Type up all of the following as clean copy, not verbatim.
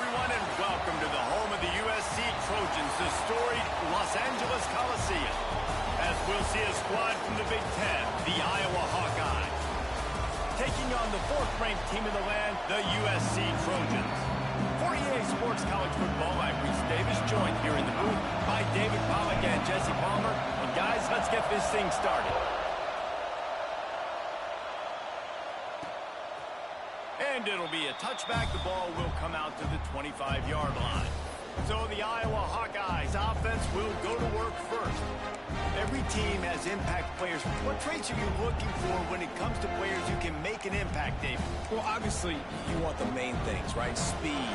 everyone, and welcome to the home of the USC Trojans, the storied Los Angeles Coliseum. As we'll see a squad from the Big Ten, the Iowa Hawkeyes, taking on the fourth-ranked team in the land, the USC Trojans. For EA Sports College Football, I'm Reese Davis, joined here in the booth by David Pollack and Jesse Palmer. And guys, let's get this thing started. And it'll be a touchback. The ball will come out to the 25-yard line. So the Iowa Hawkeyes offense will go to work first. Every team has impact players. What traits are you looking for when it comes to players who can make an impact, David? Well, obviously, you want the main things, right? Speed,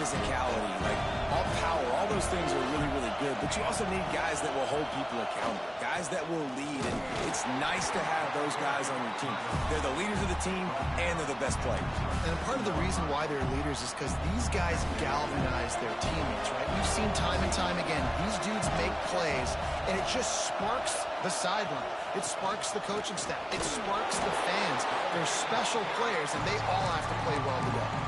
physicality, like all power. All those things are really, really good. But you also need guys that will hold people accountable, guys that will lead. And it's nice to have those guys on your team. They're the leaders of the team, and they're the best players. And part of the reason why they're leaders is because these guys galvanize their teammates, right? We've seen time and time again, these dudes make plays, and it just sparks the sideline. It sparks the coaching staff. It sparks the fans. They're special players, and they all have to play well together.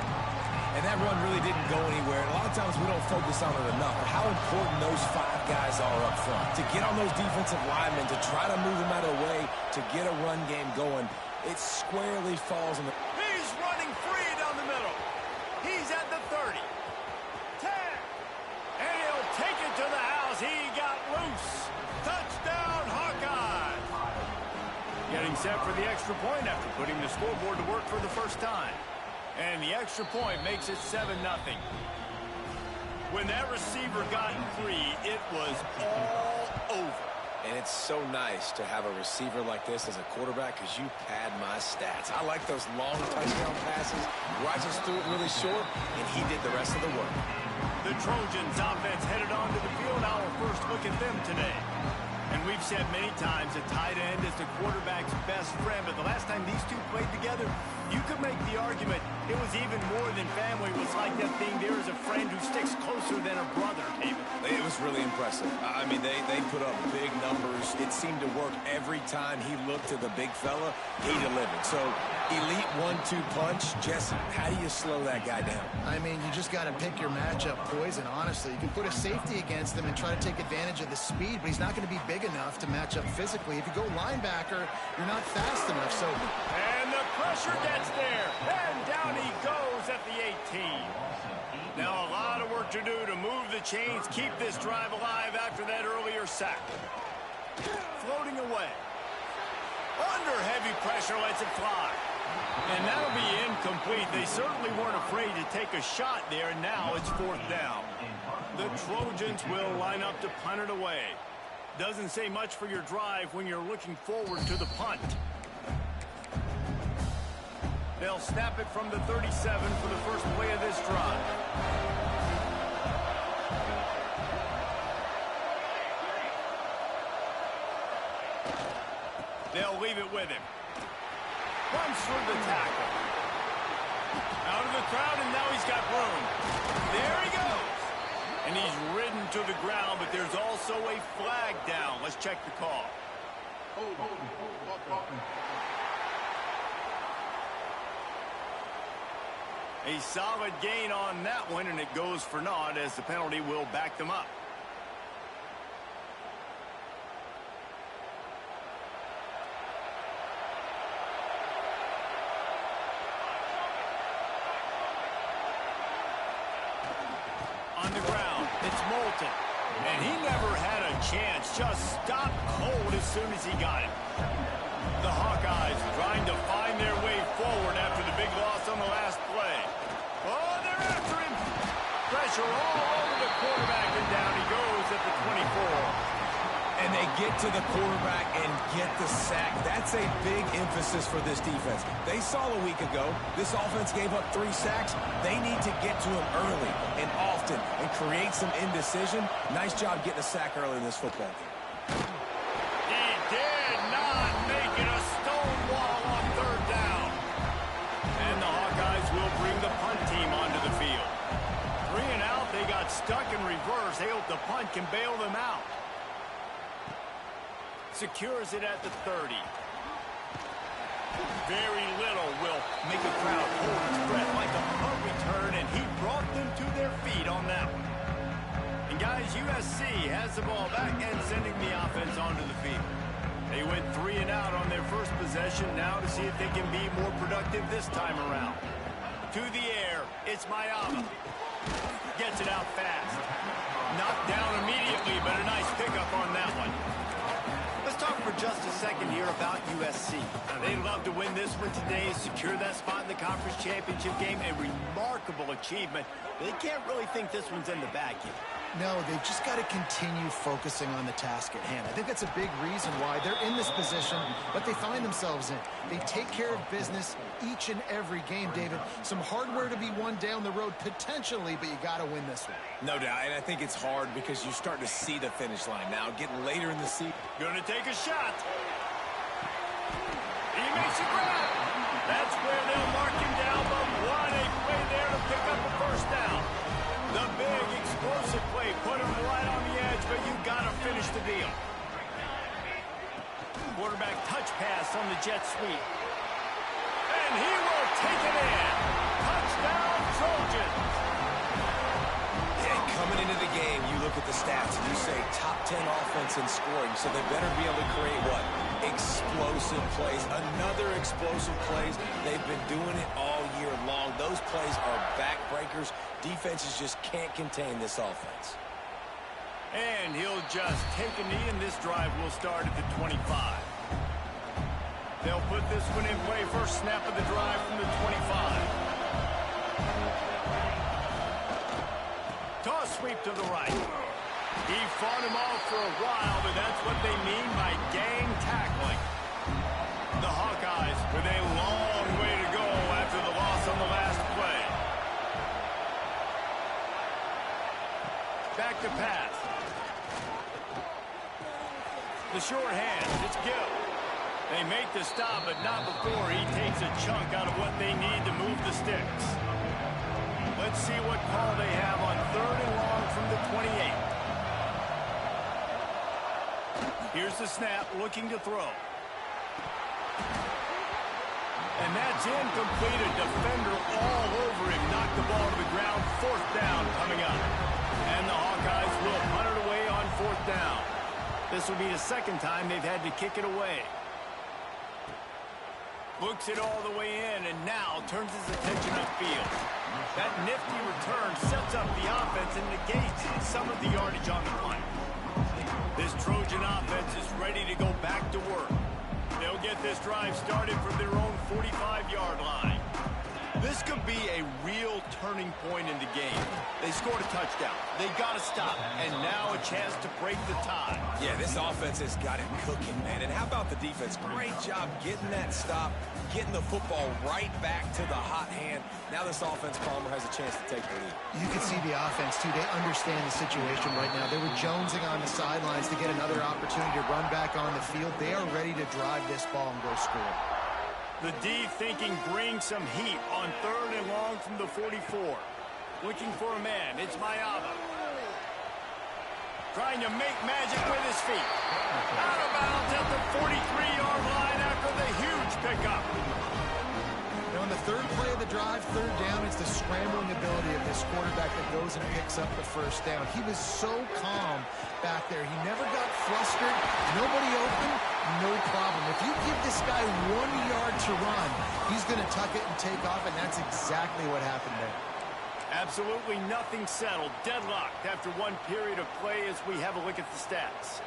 And that run really didn't go anywhere. And a lot of times we don't focus on it enough. But how important those five guys are up front. To get on those defensive linemen, to try to move them out of the way, to get a run game going, it squarely falls on the... He's running free down the middle. He's at the 30. 10. And he'll take it to the house. He got loose. Touchdown, Hawkeyes. Getting set for the extra point after putting the scoreboard to work for the first time. And the extra point makes it 7-0. When that receiver got free, it was all over. And it's so nice to have a receiver like this as a quarterback because you pad my stats. I like those long touchdown passes where I just threw it really short, and he did the rest of the work. The Trojans offense headed onto the field. Our first look at them today. And we've said many times a tight end is the quarterback's best friend. But the last time these two played together, you could make the argument it was even more than family. It was like that thing there is a friend who sticks closer than a brother, David. It was really impressive. I mean, they put up big numbers. It seemed to work every time he looked to the big fella. He delivered. So, elite 1-2 punch. Jesse, how do you slow that guy down? I mean, you just got to pick your matchup poison, honestly. You can put a safety against him and try to take advantage of the speed, but he's not going to be big enough to match up physically. If you go linebacker, you're not fast enough. So, and the pressure gets there. And down he goes at the 18. Now a lot of work to do to move the chains, keep this drive alive after that earlier sack. Floating away. Under heavy pressure, lets it fly. And that'll be incomplete. They certainly weren't afraid to take a shot there, and now it's 4th down. The Trojans will line up to punt it away. Doesn't say much for your drive when you're looking forward to the punt. They'll snap it from the 37 for the first play of this drive. They'll leave it with him. Runs through the tackle. Out of the crowd, and now he's got room. There he goes. And he's ridden to the ground, but there's also a flag down. Let's check the call. A solid gain on that one, and it goes for naught as the penalty will back them up. On the ground, it's Moulton. And he never had a chance, just stopped cold as soon as he got it. The Hawkeyes trying to find their way forward after the big loss on the last play. Oh, they're after him. Pressure all over the quarterback, and down he goes at the 24. And they get to the quarterback and get the sack. That's a big emphasis for this defense. They saw a week ago, this offense gave up 3 sacks. They need to get to him early and often and create some indecision. Nice job getting a sack early in this football game. He did not make it a stone wall on 3rd down. And the Hawkeyes will bring the punt team onto the field. 3 and out, they got stuck in reverse. They hope the punt can bail them out. Secures it at the 30. Very little will make a crowd hold its breath like a punt return, and he brought them to their feet on that one. And guys, USC has the ball back and sending the offense onto the field. They went 3 and out on their first possession, now to see if they can be more productive this time around. To the air, it's Mayama. Gets it out fast. Knocked down immediately, but a nice pickup on that one. Let's talk for just a second here about USC. Now, they'd love to win this one today, secure that spot in the conference championship game. A remarkable achievement. They can't really think this one's in the bag yet. No, they've just got to continue focusing on the task at hand. I think that's a big reason why they're in this position, what they find themselves in. They take care of business each and every game, David. Some hardware to be won down the road potentially, but you got to win this one. No doubt, and I think it's hard because you start to see the finish line now, getting later in the season. Gonna take a shot. He makes a grab. That's where they'll mark him down, but what a play there to pick up a first down. The big explosive play put him right on the edge, but you got to finish the deal. Quarterback touch pass on the jet sweep. And he will take it in. Touchdown, Trojans. Yeah, coming into the game, you look at the stats and you say top 10 offense in scoring, so they better be able to create what? Explosive plays. Another explosive plays. They've been doing it all year long. Those plays are backbreakers. Defenses just can't contain this offense. And he'll just take a knee, and this drive will start at the 25. They'll put this one in play. First snap of the drive from the 25. Toss sweep to the right. He fought him off for a while, but that's what they mean by gang tackling. The Hawkeyes with a long way to go after the loss on the last play. Back to pass. The short hand, it's Gill. They make the stop, but not before he takes a chunk out of what they need to move the sticks. Let's see what call they have on 3rd and long from the 28. Here's the snap, looking to throw. And that's incomplete. A defender all over him. Knocked the ball to the ground. 4th down coming up. And the Hawkeyes will punt it away on 4th down. This will be the second time they've had to kick it away. Looks it all the way in, and now turns his attention upfield. That nifty return sets up the offense and negates some of the yardage on the punt. This Trojan offense is ready to go back to work. They'll get this drive started from their own 45-yard line. This could be a real turning point in the game. They scored a touchdown. They got to stop, and now a chance to break the tie. Yeah, this offense has got it cooking, man. And how about the defense? Great job getting that stop, getting the football right back to the hot hand. Now this offense, Palmer, has a chance to take the lead. You can see the offense, too. They understand the situation right now. They were jonesing on the sidelines to get another opportunity to run back on the field. They are ready to drive this ball and go score. The D thinking bring some heat on 3rd and long from the 44. Looking for a man. It's Mayama. Trying to make magic with his feet. Out of bounds at the 43-yard line after the huge pickup. Now, on the 3rd play of the drive, 3rd down, it's the scrambling ability of this quarterback that goes and picks up the 1st down. He was so calm back there. He never got flustered. Nobody open, no problem. If you give this guy 1 yard to run, he's going to tuck it and take off, and that's exactly what happened there. Absolutely nothing settled. Deadlocked after one period of play as we have a look at the stats.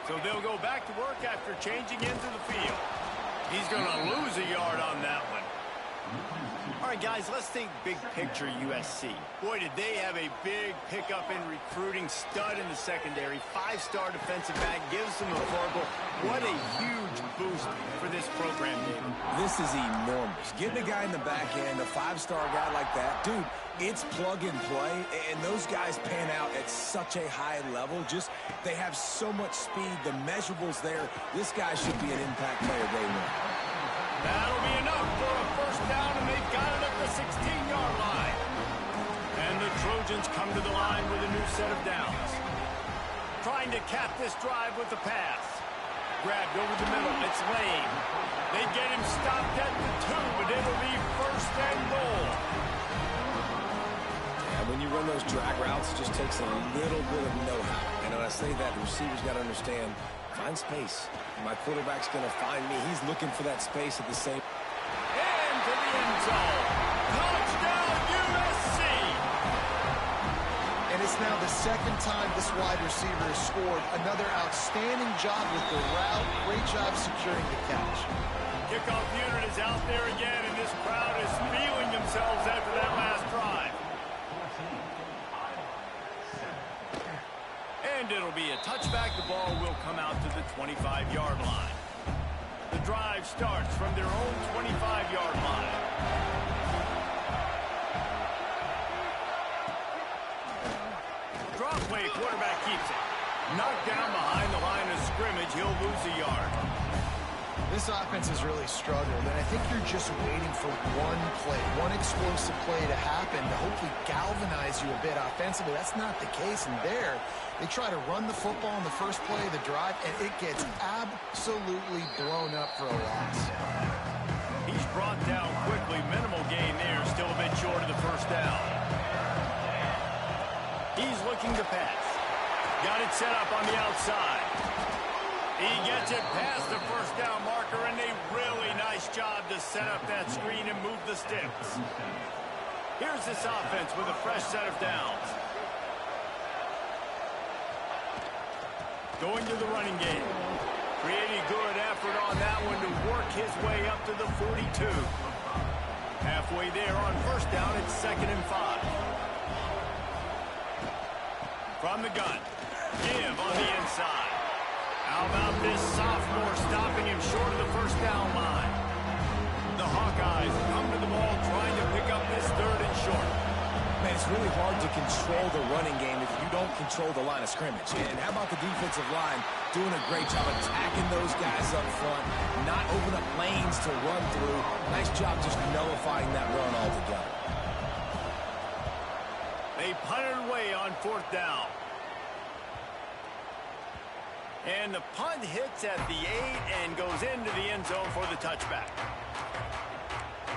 So they'll go back to work after changing into the field. He's going to lose a yard on that one. All right, guys, let's think big picture USC. Boy, did they have a big pickup in recruiting. Stud in the secondary. 5-star defensive back. Gives them a verbal. What a huge boost for this program, David. This is enormous. Getting a guy in the back end, a 5-star guy like that, dude, it's plug and play, and those guys pan out at such a high level. Just, they have so much speed. The measurables there. This guy should be an impact player day one. That'll be enough for a 1st down, and they've got it at the 16-yard line. And the Trojans come to the line with a new set of downs. Trying to cap this drive with the pass. Grabbed over the middle. It's Lane. They get him stopped at the 2, but it'll be first and goal. And when you run those drag routes, it just takes a little bit of know-how. And when I say that, the receiver's got to understand, find space. My quarterback's going to find me. He's looking for that space at the same. And to the end zone. Touchdown, USC. And it's now the second time this wide receiver has scored. Another outstanding job with the route. Great job securing the catch. Kickoff unit is out there again, and this crowd is feeling themselves after that last drive. And it'll be a touchback. The ball will come out to the 25-yard line. The drive starts from their own 25-yard line. Drop play, quarterback keeps it. Knocked down behind the line of scrimmage. He'll lose a yard. This offense has really struggled, and I think you're just waiting for one play, one explosive play to happen to hopefully galvanize you a bit offensively. That's not the case, and there, they try to run the football in the first play of the drive, and it gets absolutely blown up for a loss. He's brought down quickly. Minimal gain there, still a bit short of the first down. He's looking to pass. Got it set up on the outside. He gets it past the first down marker, and a really nice job to set up that screen and move the sticks. Here's this offense with a fresh set of downs. Going to the running game. Pretty good effort on that one to work his way up to the 42. Halfway there on first down, it's 2nd and 5. From the gun. Give on the inside. How about this sophomore stopping him short of the first down line? The Hawkeyes come to the ball trying to pick up this 3rd and short. Man, it's really hard to control the running game if you don't control the line of scrimmage. And how about the defensive line doing a great job attacking those guys up front, not open up lanes to run through. Nice job just nullifying that run altogether. They punted away on 4th down. And the punt hits at the 8 and goes into the end zone for the touchback.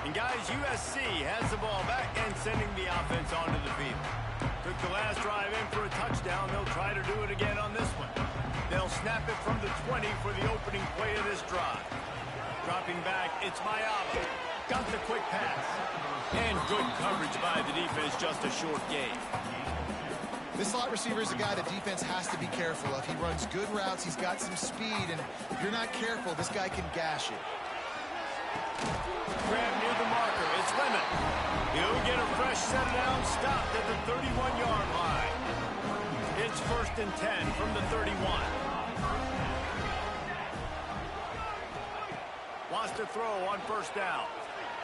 And guys, USC has the ball back and sending the offense onto the field. Took the last drive in for a touchdown. They'll try to do it again on this one. They'll snap it from the 20 for the opening play of this drive. Dropping back, it's Mayaba. Got the quick pass. And good coverage by the defense, just a short gain. This slot receiver is a guy the defense has to be careful of. He runs good routes. He's got some speed, and if you're not careful, this guy can gash you. Grab near the marker. It's Lemon. He'll get a fresh set down, stopped at the 31-yard line. It's 1st and 10 from the 31. Wants to throw on first down.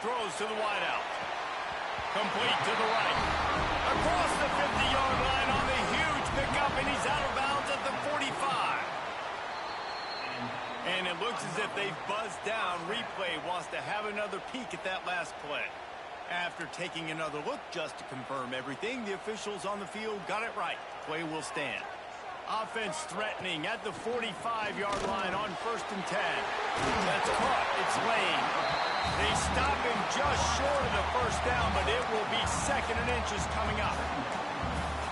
Throws to the wideout. Complete to the right. Across the 50-yard line on the huge pickup, and he's out of bounds at the 45. And it looks as if they've buzzed down. Replay wants to have another peek at that last play. After taking another look just to confirm everything, the officials on the field got it right. Play will stand. Offense threatening at the 45-yard line on 1st and 10. That's caught. It's Lane. They stop him just short of the first down, but it will be 2nd and inches coming up.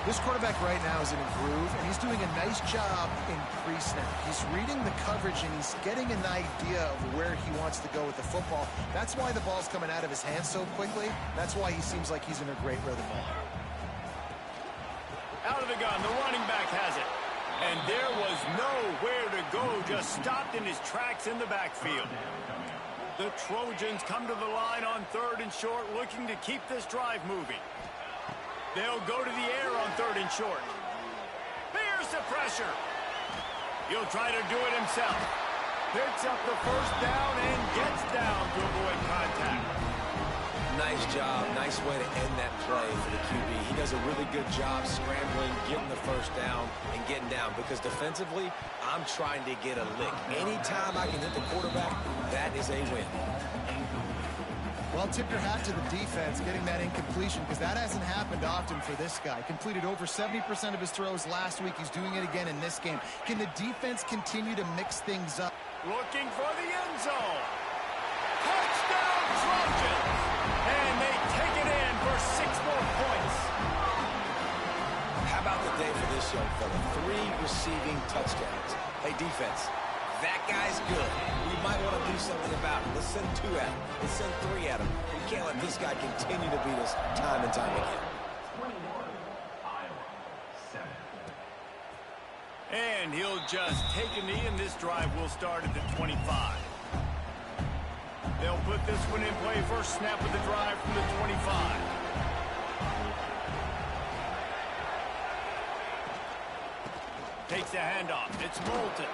This quarterback right now is in a groove, and he's doing a nice job in pre-snap. He's reading the coverage, and he's getting an idea of where he wants to go with the football. That's why the ball's coming out of his hands so quickly. That's why he seems like he's in a great rhythm. Out of the gun, the running back has it. And there was nowhere to go, just stopped in his tracks in the backfield. The Trojans come to the line on 3rd and short, looking to keep this drive moving. They'll go to the air on 3rd and short. Here's the pressure. He'll try to do it himself. Picks up the first down and gets down to avoid contact. Nice job. Nice way to end that play for the QB. He does a really good job scrambling, getting the first down, and getting down. Because defensively, I'm trying to get a lick. Anytime I can hit the quarterback, that is a win. Well, tip your hat to the defense getting that incompletion, because that hasn't happened often for this guy. Completed over 70% of his throws last week. He's doing it again in this game. Can the defense continue to mix things up? Looking for the end zone. Touchdown Trojans! And they take it in for 6 more points. How about the day for this young fella? 3 receiving touchdowns. Hey, defense, that guy's good. We might want to do something about it. Let's send 2 at him. Let's send 3 at him. We can't let this guy continue to beat us time and time again. And he'll just take a knee, and this drive will start at the 25. They'll put this one in play. First snap of the drive from the 25. Takes the handoff. It's Moulton.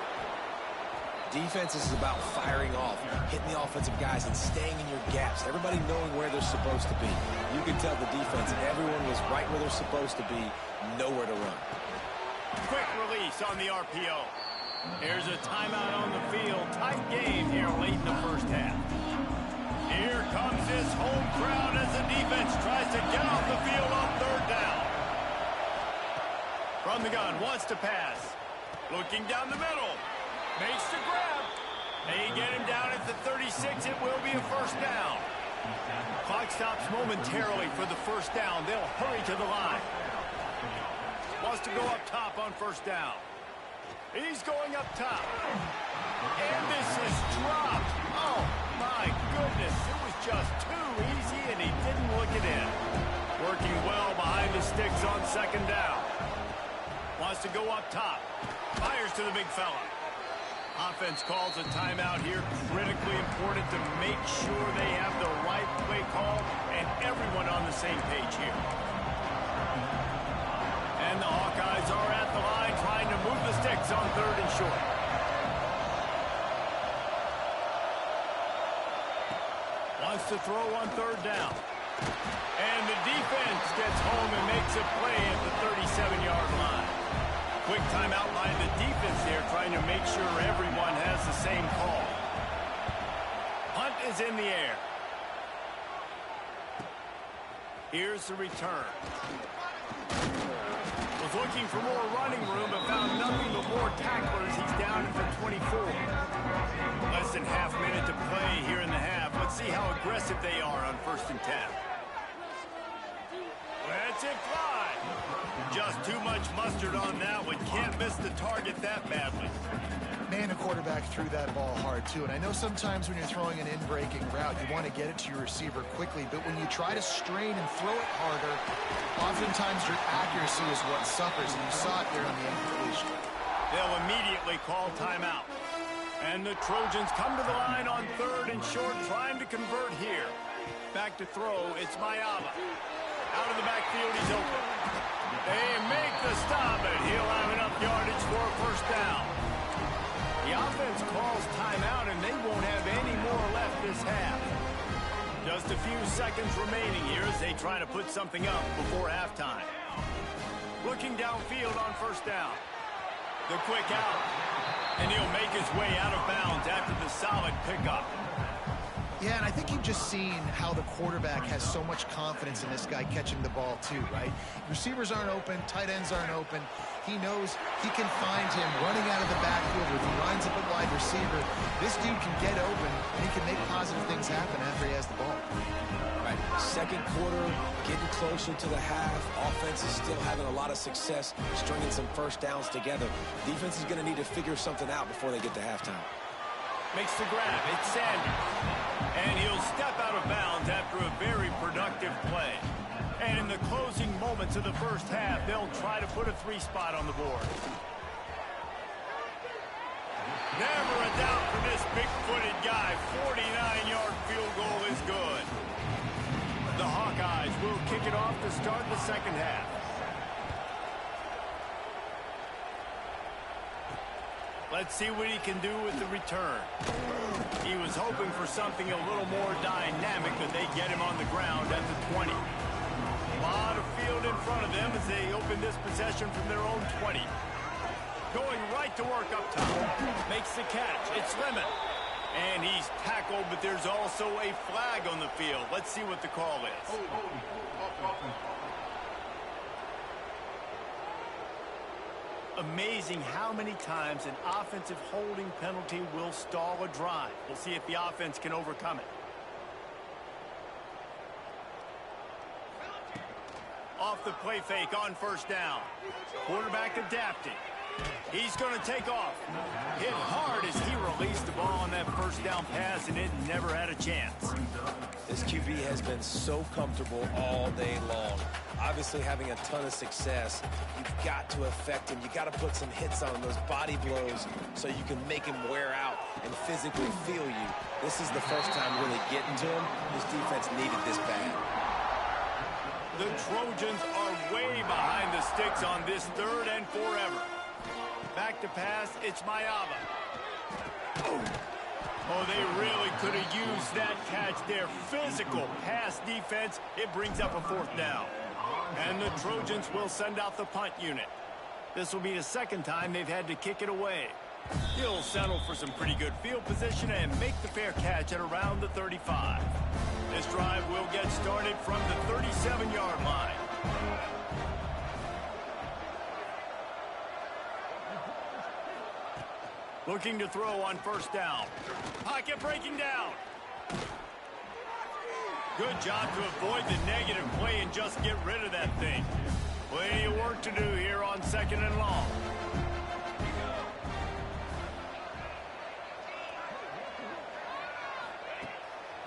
Defense is about firing off, hitting the offensive guys, and staying in your gaps. Everybody knowing where they're supposed to be. You can tell the defense, everyone was right where they're supposed to be, nowhere to run. Quick release on the RPO. Here's a timeout on the field. Tight game here late in the first half. Here comes this home crowd as the defense tries to get off the field on 3rd down. From the gun, wants to pass. Looking down the middle. Makes the grab. They get him down at the 36. It will be a first down. Clock stops momentarily for the first down. They'll hurry to the line. Wants to go up top on first down. He's going up top. And this is dropped. Oh, my goodness. It was just too easy, and he didn't look it in. Working well behind the sticks on 2nd down. Wants to go up top. Fires to the big fella. Offense calls a timeout here. Critically important to make sure they have the right play call and everyone on the same page here. And the Hawkeyes are at the line trying to move the sticks on 3rd and short. Wants to throw on 3rd down. And the defense gets home and makes a play at the 37-yard line. Quick timeout by the defense there, trying to make sure everyone has the same call. Hunt is in the air. Here's the return. Was looking for more running room, but found nothing but more tacklers. He's down at the 24. Less than half minute to play here in the half. Let's see how aggressive they are on 1st and 10. Let's it fly. Just too much mustard on that one. Can't miss the target that badly. Man, the quarterback threw that ball hard, too. And I know sometimes when you're throwing an in-breaking route, you want to get it to your receiver quickly. But when you try to strain and throw it harder, oftentimes your accuracy is what suffers. And you saw it there on the incompletion. They'll immediately call timeout. And the Trojans come to the line on 3rd and short, trying to convert here. Back to throw, it's Mayaba. Out of the backfield, he's open. They make the stop, and he'll have enough yardage for a first down. The offense calls timeout, and they won't have any more left this half. Just a few seconds remaining here as they try to put something up before halftime. Looking downfield on first down. The quick out. And he'll make his way out of bounds after the solid pickup. Yeah, and I think you've just seen how the quarterback has so much confidence in this guy catching the ball too, right? Receivers aren't open, tight ends aren't open. He knows he can find him running out of the backfield. If he lines up at wide receiver, this dude can get open, and he can make positive things happen after he has the ball. Right, 2nd quarter, getting closer to the half. Offense is still having a lot of success stringing some first downs together. Defense is going to need to figure something out before they get to halftime. Makes the grab. It's Sanders. And he'll step out of bounds after a very productive play. And in the closing moments of the first half, they'll try to put a 3-spot on the board. Never a doubt for this big-footed guy. 49-yard field goal is good. The Hawkeyes will kick it off to start the second half. Let's see what he can do with the return. He was hoping for something a little more dynamic, but they get him on the ground at the 20. A lot of field in front of them as they open this possession from their own 20. Going right to work up top. Makes the catch. It's Lemon. And he's tackled, but there's also a flag on the field. Let's see what the call is. Amazing how many times an offensive holding penalty will stall a drive. We'll see if the offense can overcome it. Off the play fake on first down. Quarterback adapting. He's going to take off. Hit hard as he released the ball on that first down pass, and it never had a chance. This QB has been so comfortable all day long. Obviously having a ton of success. You've got to affect him. You've got to put some hits on him, those body blows, so you can make him wear out and physically feel you. This is the first time really getting to him. This defense needed this bad. The Trojans are way behind the sticks on this 3rd and forever. Back to pass, it's Mayava. Oh, they really could have used that catch there. Physical pass defense. It brings up a 4th down. And the Trojans will send out the punt unit. This will be the 2nd time they've had to kick it away. He'll settle for some pretty good field position and make the fair catch at around the 35. This drive will get started from the 37-yard line. Looking to throw on first down. Pocket breaking down. Good job to avoid the negative play and just get rid of that thing. Plenty of work to do here on 2nd and long.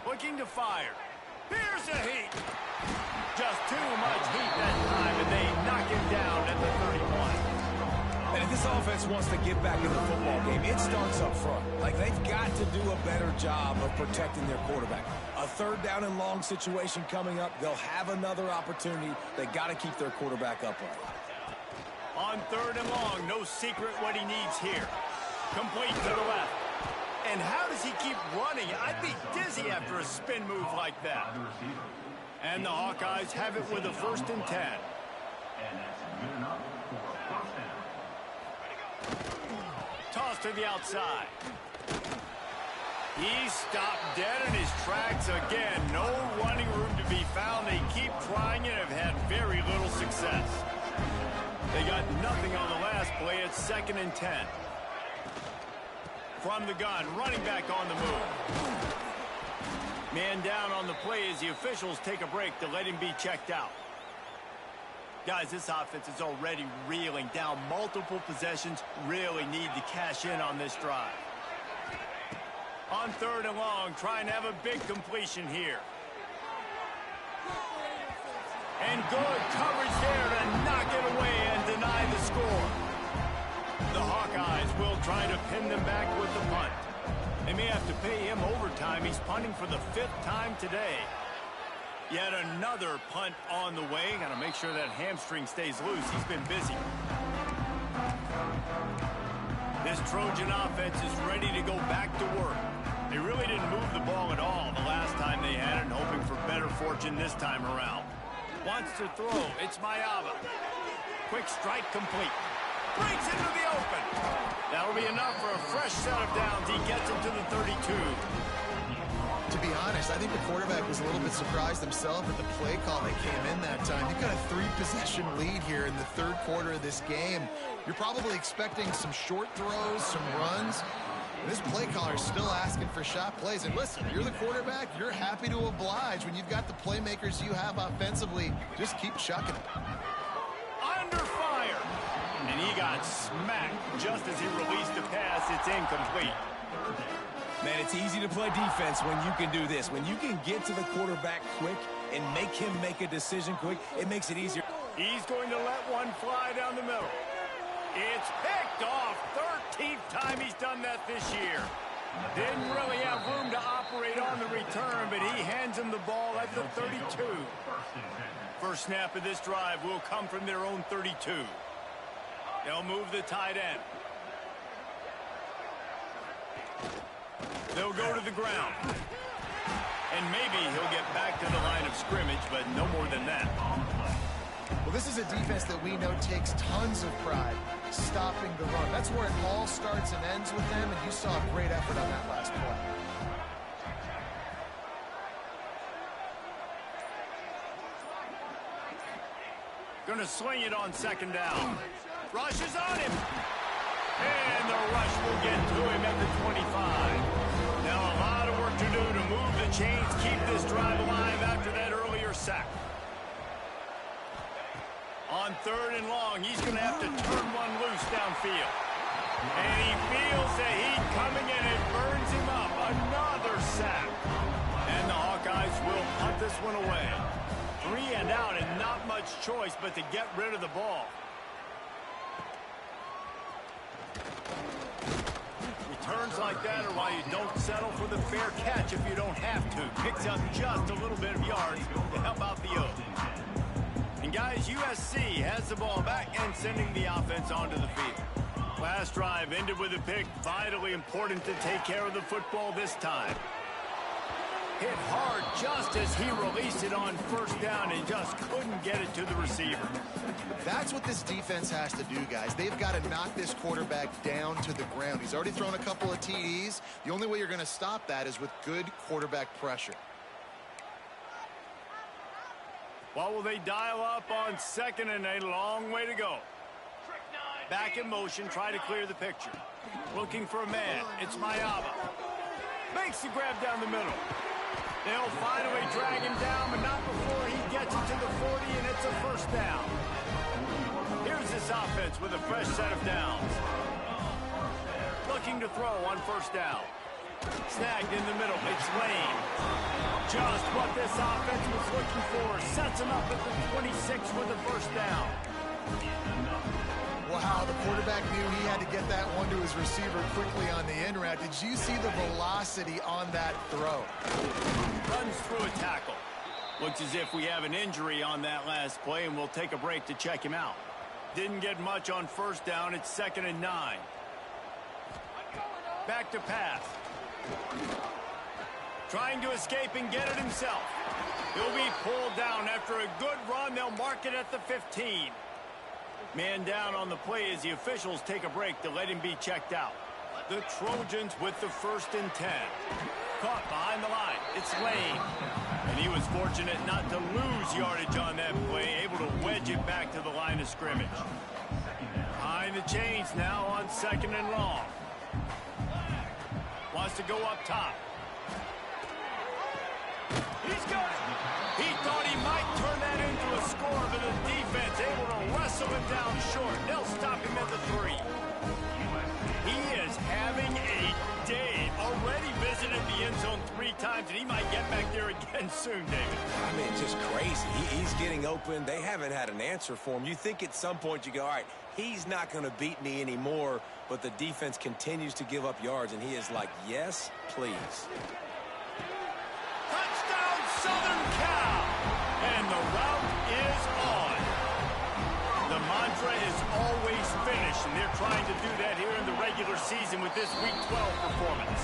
Looking to fire. Here's a heat. Just too much heat that time, and they knock him down at the 31. And if this offense wants to get back in the football game, it starts up front. Like, they've got to do a better job of protecting their quarterback. A 3rd down and long situation coming up. They'll have another opportunity. They got to keep their quarterback upright. On 3rd and long, no secret what he needs here. Complete to the left. And how does he keep running? I'd be dizzy after a spin move like that. And the Hawkeyes have it with a 1st and 10. Toss to the outside. He's stopped dead in his tracks again. No running room to be found. They keep trying and have had very little success. They got nothing on the last play. It's 2nd and 10. From the gun, running back on the move. Man down on the play as the officials take a break to let him be checked out. Guys, this offense is already reeling down multiple possessions. Really need to cash in on this drive. On 3rd and long, trying to have a big completion here. And good coverage there to knock it away and deny the score. The Hawkeyes will try to pin them back with the punt. They may have to pay him overtime. He's punting for the 5th time today. Yet another punt on the way. Got to make sure that hamstring stays loose. He's been busy. This Trojan offense is ready to go back to work. They really didn't move the ball at all the last time they had it, and hoping for better fortune this time around. Wants to throw. It's Mayava. Quick strike complete. Brings into the open. That'll be enough for a fresh set of downs. He gets it to the 32. To be honest, I think the quarterback was a little bit surprised himself at the play call that came in that time. You've got a 3-possession lead here in the 3rd quarter of this game. You're probably expecting some short throws, some runs. This play caller is still asking for shot plays. And listen, you're the quarterback. You're happy to oblige when you've got the playmakers you have offensively. Just keep chucking it. Under fire. And he got smacked just as he released the pass. It's incomplete. Man, it's easy to play defense when you can do this. When you can get to the quarterback quick and make him make a decision quick, it makes it easier. He's going to let one fly down the middle. It's picked off. 13th time he's done that this year. Didn't really have room to operate on the return, but he hands him the ball at the 32. First snap of this drive will come from their own 32. They'll move the tight end. They'll go to the ground. And maybe he'll get back to the line of scrimmage, but no more than that. Well, this is a defense that we know takes tons of pride. stopping the run. That's where it all starts and ends with them, and you saw a great effort on that last play. Gonna swing it on second down. Rushes on him. And the rush will get to him at the 25. Now a lot of work to do to move the chains, keep this drive alive after that earlier sack. On third and long, he's going to have to turn one loose downfield. And he feels the heat coming and it burns him up. Another sack. And the Hawkeyes will punt this one away. 3 and out and not much choice but to get rid of the ball. Returns like that are why you don't settle for the fair catch if you don't have to. Picks up just a little bit of yards to help out the O. And guys, USC has the ball back and sending the offense onto the field. Last drive ended with a pick. Vitally important to take care of the football this time. Hit hard just as he released it on first down and just couldn't get it to the receiver. That's what this defense has to do, guys. They've got to knock this quarterback down to the ground. He's already thrown a couple of TDs. The only way you're going to stop that is with good quarterback pressure. What will they dial up on second and a long way to go? Back in motion, try to clear the picture. Looking for a man. It's Mayaba. Makes the grab down the middle. They'll finally drag him down, but not before he gets it to the 40, and it's a first down. Here's this offense with a fresh set of downs. Looking to throw on first down. Snagged in the middle. It's Lane. Just what this offense was looking for. Sets him up at the 26 with the first down. Wow, the quarterback knew he had to get that one to his receiver quickly on the in route. Did you see the velocity on that throw? Runs through a tackle. Looks as if we have an injury on that last play, and we'll take a break to check him out. Didn't get much on first down. It's 2nd and 9. Back to pass. Trying to escape and get it himself. He'll be pulled down after a good run. They'll mark it at the 15. Man down on the play as the officials take a break to let him be checked out. The Trojans with the 1st and 10. Caught behind the line. It's Lane. And he was fortunate not to lose yardage on that play, able to wedge it back to the line of scrimmage. Behind the chains now on 2nd and long. Wants to go up top. He's got it. He thought he might turn that into a score, but the defense able to wrestle him down short. They'll stop him at the 3. He is having a day. Already visited the end zone 3 times, and he might get back there again soon, David. I mean, just crazy. He's getting open. They haven't had an answer for him. You think at some point you go, all right, he's not going to beat me anymore, but the defense continues to give up yards, and he is like, yes, please. Touchdown, Southern Cal! And the route is on. The mantra is always finish, and they're trying to do that here in the regular season with this Week 12 performance.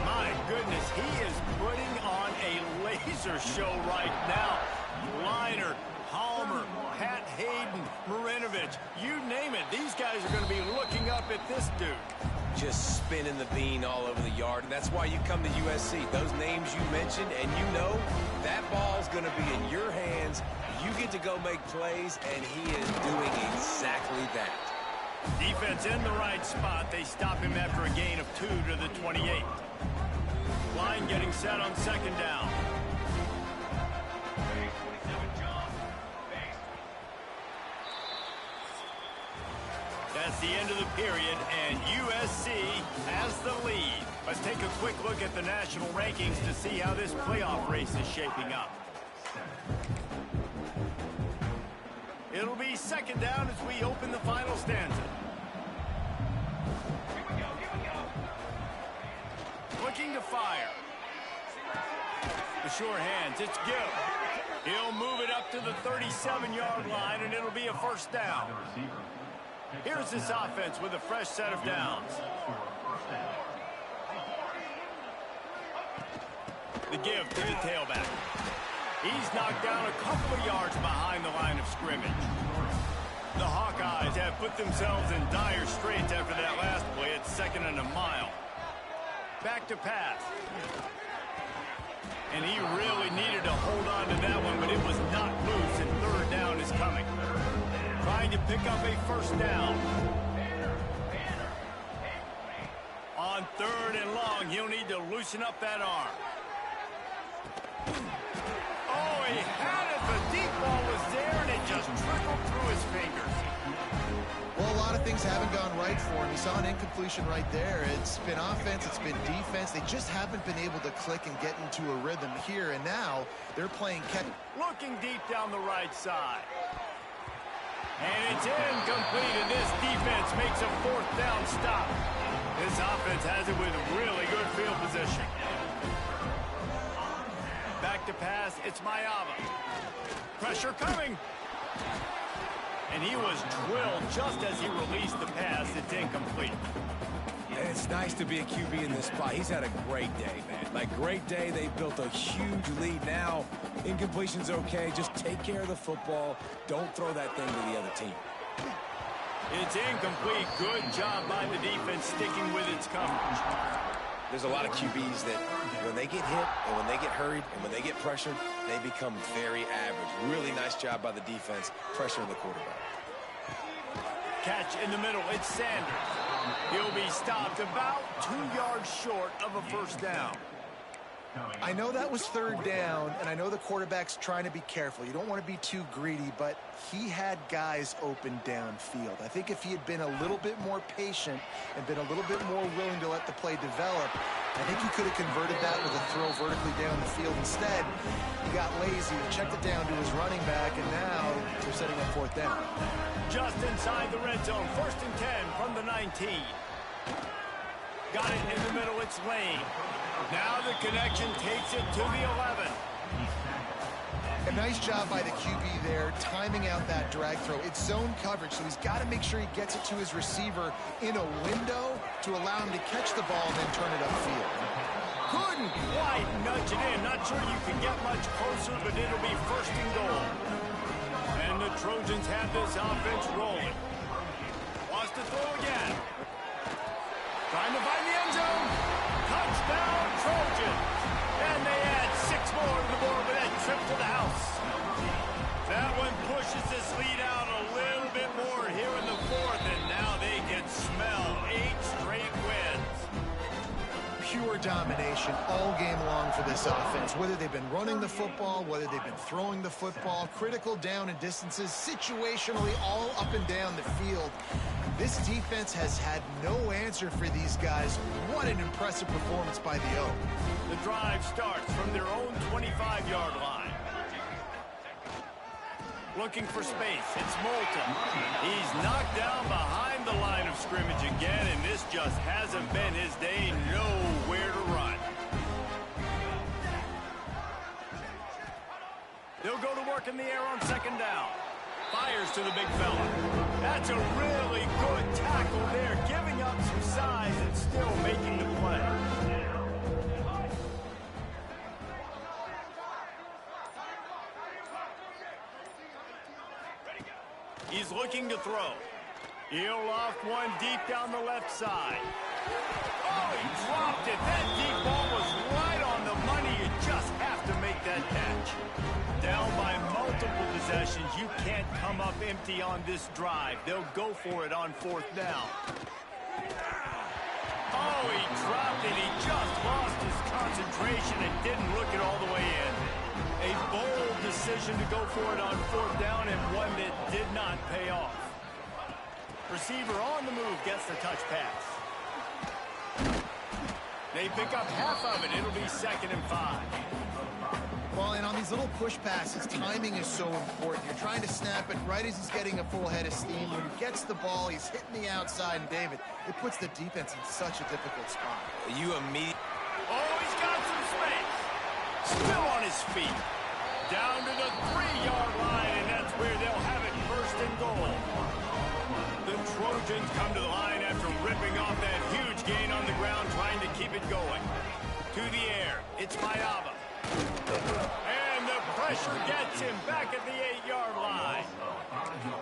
My goodness, he is putting on a laser show right now. Liner, Palmer, Pat Hayden, Marinovich, you name it. These guys are going to be looking up at this dude. Just spinning the bean all over the yard, and that's why you come to USC. Those names you mentioned, and you know that ball's going to be in your hands. You get to go make plays, and he is doing exactly that. Defense in the right spot. They stop him after a gain of 2 to the 28. Line getting set on 2nd down. That's the end of the period, and USC has the lead. Let's take a quick look at the national rankings to see how this playoff race is shaping up. It'll be 2nd down as we open the final stanza. Looking to fire. The sure hands, it's Gill. He'll move it up to the 37-yard line, and it'll be a first down. Here's this offense with a fresh set of downs. The give to the tailback. He's knocked down a couple of yards behind the line of scrimmage. The Hawkeyes have put themselves in dire straits after that last play at 2nd and a mile. Back to pass. And he really needed to hold on to that one, but it was not loose, and 3rd down is coming. Trying to pick up a 1st down. On 3rd and long, he'll need to loosen up that arm. Oh, he had it. The deep ball was there, and it just trickled through his fingers. Well, a lot of things haven't gone right for him. He saw an incompletion right there. It's been offense, it's been defense. They just haven't been able to click and get into a rhythm here, and now they're playing catch. Looking deep down the right side. And it's incomplete, and this defense makes a 4th down stop. This offense has it with really good field position. Back to pass, it's Mayava. Pressure coming. And he was drilled just as he released the pass. It's incomplete. And it's nice to be a QB in this spot. He's had a great day, man. Like, great day. They built a huge lead. Now, incompletion's okay. Just take care of the football. Don't throw that thing to the other team. It's incomplete. Good job by the defense sticking with its coverage. There's a lot of QBs that when they get hit and when they get hurried and when they get pressured, they become very average. Really nice job by the defense pressuring the quarterback. Catch in the middle. It's Sanders. He'll be stopped about 2 yards short of a 1st down. I know that was 3rd down, and I know the quarterback's trying to be careful. You don't want to be too greedy, but he had guys open downfield. I think if he had been a little bit more patient and been a little bit more willing to let the play develop, I think he could have converted that with a throw vertically down the field. Instead, he got lazy, checked it down to his running back, and now they're setting up 4th down. Just inside the red zone, 1st and 10 from the 19. Got it in the middle, it's Lane. Now the connection takes it to the 11. A nice job by the QB there, timing out that drag throw. It's zone coverage, so he's got to make sure he gets it to his receiver in a window to allow him to catch the ball and then turn it upfield. Couldn't quite nudge it in. Not sure you can get much closer, but it'll be 1st and goal. And the Trojans have this offense rolling. Wants to throw again. Trying to find the end zone. Touchdown, Trojans. And they add 6 more to the board with that trip to the house. That one pushes this lead out a little bit more here in the 4th, and now they can smell 8 straight wins. Pure domination all game long for this offense. Whether they've been running the football, whether they've been throwing the football, critical down and distances, situationally all up and down the field. This defense has had no answer for these guys. What an impressive performance by the Oak. The drive starts from their own 25-yard line. Looking for space. It's Moulton. He's knocked down behind the line of scrimmage again, and this just hasn't been his day. Nowhere to run. They'll go to work in the air on 2nd down. Fires to the big fella. That's a really good tackle there, giving up some size and still making the play. He's looking to throw. He'll loft one deep down the left side. Oh, he dropped it. That deep ball was right on the money. You just have to make that catch. Down by multiple possessions. You can't come up empty on this drive. They'll go for it on 4th down. Oh, he dropped it. He just lost his concentration and didn't look it all the way in. A bold decision to go for it on 4th down, and one that did not pay off. Receiver on the move gets the touch pass. They pick up half of it. It'll be 2nd and 5. Well, and on these little push passes, timing is so important. You're trying to snap it right as he's getting a full head of steam. When he gets the ball, he's hitting the outside, and David, it puts the defense in such a difficult spot. You immediately... Oh, he's got some space. Still on his feet. Down to the 3-yard line, and that's where they'll have it 1st and goal. The Trojans come to the line after ripping off that huge gain on the ground, trying to keep it going. To the air, it's Mayava. And the pressure gets him back at the 8-yard line.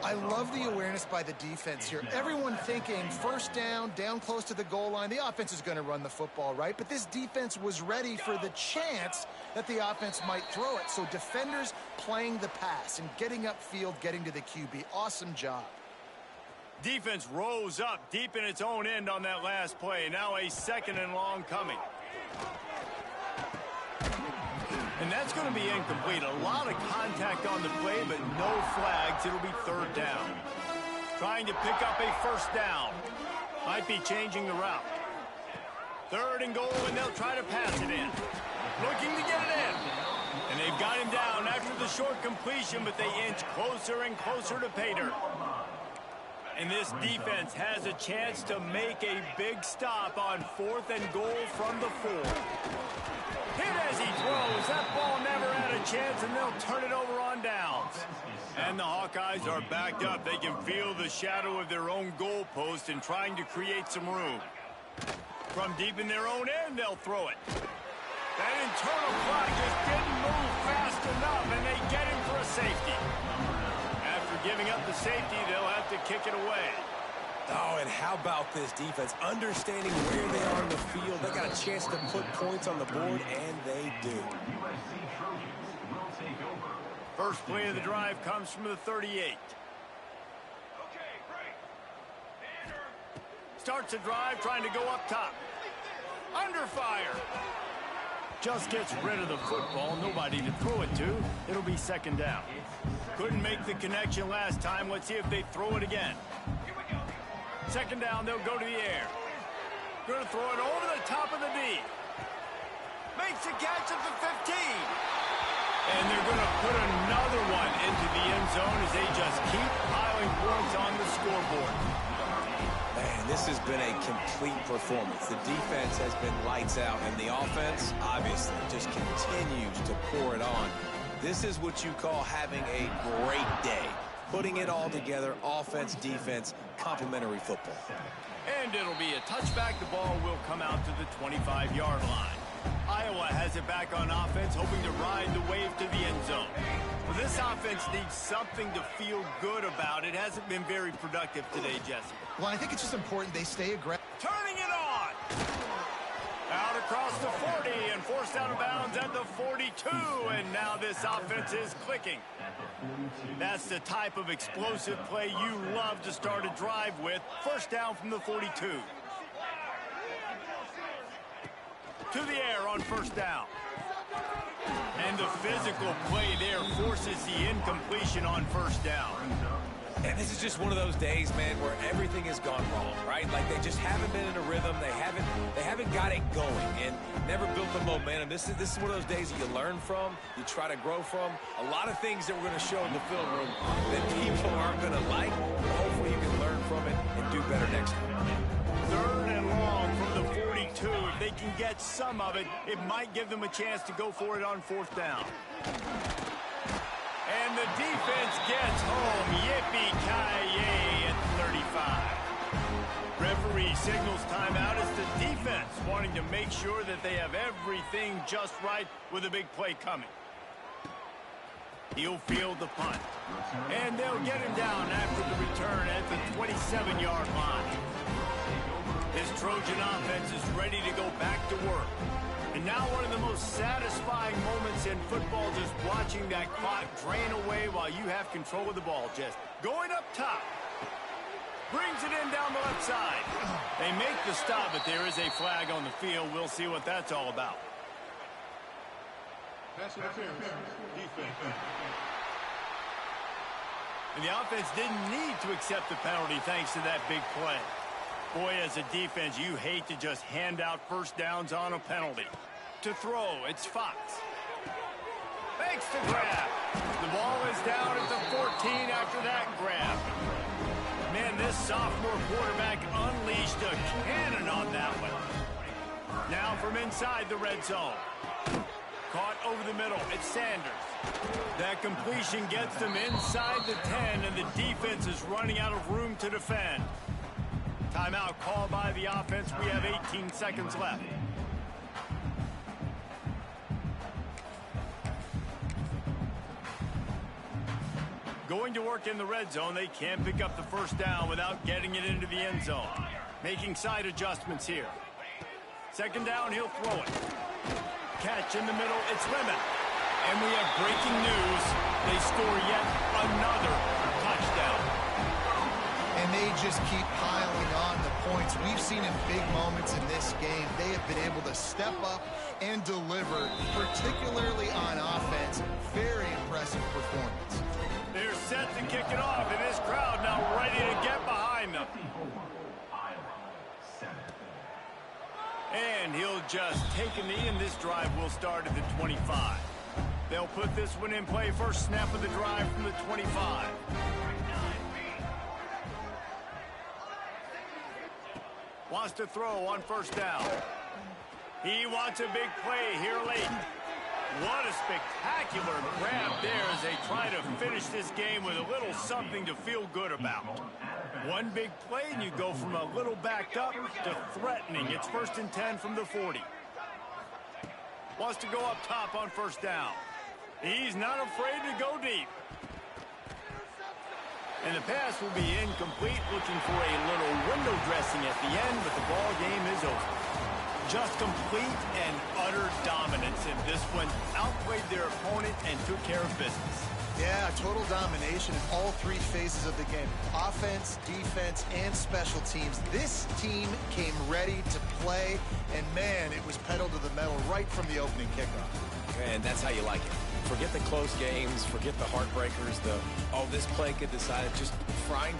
I love the awareness by the defense here. Everyone thinking first down, down close to the goal line. The offense is going to run the football, right? But this defense was ready for the chance that the offense might throw it. So defenders playing the pass and getting upfield, getting to the QB. Awesome job. Defense rose up deep in its own end on that last play. Now a 2nd and long coming. And that's going to be incomplete. A lot of contact on the play, but no flags. It'll be 3rd down. Trying to pick up a 1st down. Might be changing the route. 3rd and goal, and they'll try to pass it in. Looking to get it in. And they've got him down after the short completion, but they inch closer and closer to pay dirt. And this defense has a chance to make a big stop on 4th and goal from the 4. Hit as he throws. That ball never had a chance, and they'll turn it over on downs. And the Hawkeyes are backed up. They can feel the shadow of their own goalpost and trying to create some room. From deep in their own end, they'll throw it. That internal clock just didn't move fast enough, and they get him for a safety. After giving up the safety, they'll have to kick it away. Oh, and how about this defense? Understanding where they are in the field. They got a chance to put points on the board, and they do. First play of the drive comes from the 38. Starts a drive trying to go up top. Under fire. Just gets rid of the football. Nobody to throw it to. It'll be 2nd down. Couldn't make the connection last time. Let's see if they throw it again. 2nd down, they'll go to the air. Going to throw it over the top of the D. Makes a catch at the 15. And they're going to put another one into the end zone as they just keep piling points on the scoreboard. Man, this has been a complete performance. The defense has been lights out, and the offense, obviously, just continues to pour it on. This is what you call having a great day. Putting it all together, offense, defense, complementary football. And it'll be a touchback. The ball will come out to the 25-yard line. Iowa has it back on offense, hoping to ride the wave to the end zone. Well, this offense needs something to feel good about. It hasn't been very productive today, Jesse. Well, I think it's just important they stay aggressive. Turning it on! Out across the 40 and forced out of bounds at the 42. And now this offense is clicking. That's the type of explosive play you love to start a drive with. 1st down from the 42. To the air on 1st down. And the physical play there forces the incompletion on 1st down. And this is just one of those days, man, where everything has gone wrong, right? Like they just haven't been in a rhythm. They haven't got it going and never built the momentum. This is one of those days that you learn from, you try to grow from. A lot of things that we're going to show in the film room that people aren't going to like. But hopefully you can learn from it and do better next time. 3rd and long from the 42. If they can get some of it, it might give them a chance to go for it on 4th down. And the defense gets home. Yippee-ki-yay at 35. Referee signals timeout as the defense wanting to make sure that they have everything just right with a big play coming. He'll field the punt. And they'll get him down after the return at the 27-yard line. This Trojan offense is ready to go back to work. And now one of the most satisfying moments in football, just watching that clock drain away while you have control of the ball. Just going up top. Brings it in down the left side. They make the stop, but there is a flag on the field. We'll see what that's all about. Pass interference. Defense. And the offense didn't need to accept the penalty thanks to that big play. Boy, as a defense, you hate to just hand out 1st downs on a penalty. To throw, it's Fox. Makes the grab. The ball is down at the 14 after that grab. Man, this sophomore quarterback unleashed a cannon on that one. Now from inside the red zone. Caught over the middle. It's Sanders. That completion gets them inside the 10, and the defense is running out of room to defend. Timeout called by the offense. We have 18 seconds left. Going to work in the red zone, they can't pick up the first down without getting it into the end zone. Making side adjustments here. Second down, he'll throw it. Catch in the middle, it's Lemon. And we have breaking news. They score yet another touchdown. And they just keep piling on the points. We've seen in big moments in this game, they have been able to step up and deliver, particularly on offense. Very impressive performance. They're set to kick it off, and this crowd now ready to get behind them. And he'll just take a knee, and this drive will start at the 25. They'll put this one in play. First snap of the drive from the 25. Wants to throw on first down. He wants a big play here late. What a spectacular grab there as they try to finish this game with a little something to feel good about. One big play and you go from a little backed up to threatening. It's 1st and 10 from the 40. Wants to go up top on first down. He's not afraid to go deep. And the pass will be incomplete, looking for a little window dressing at the end, but the ball game is over. Just complete and utter dominance in this one. Outplayed their opponent and took care of business. Yeah, total domination in all three phases of the game. Offense, defense, and special teams. This team came ready to play, and man, it was pedal to the metal right from the opening kickoff. And that's how you like it. Forget the close games, forget the heartbreakers, this play could decide it. Just frying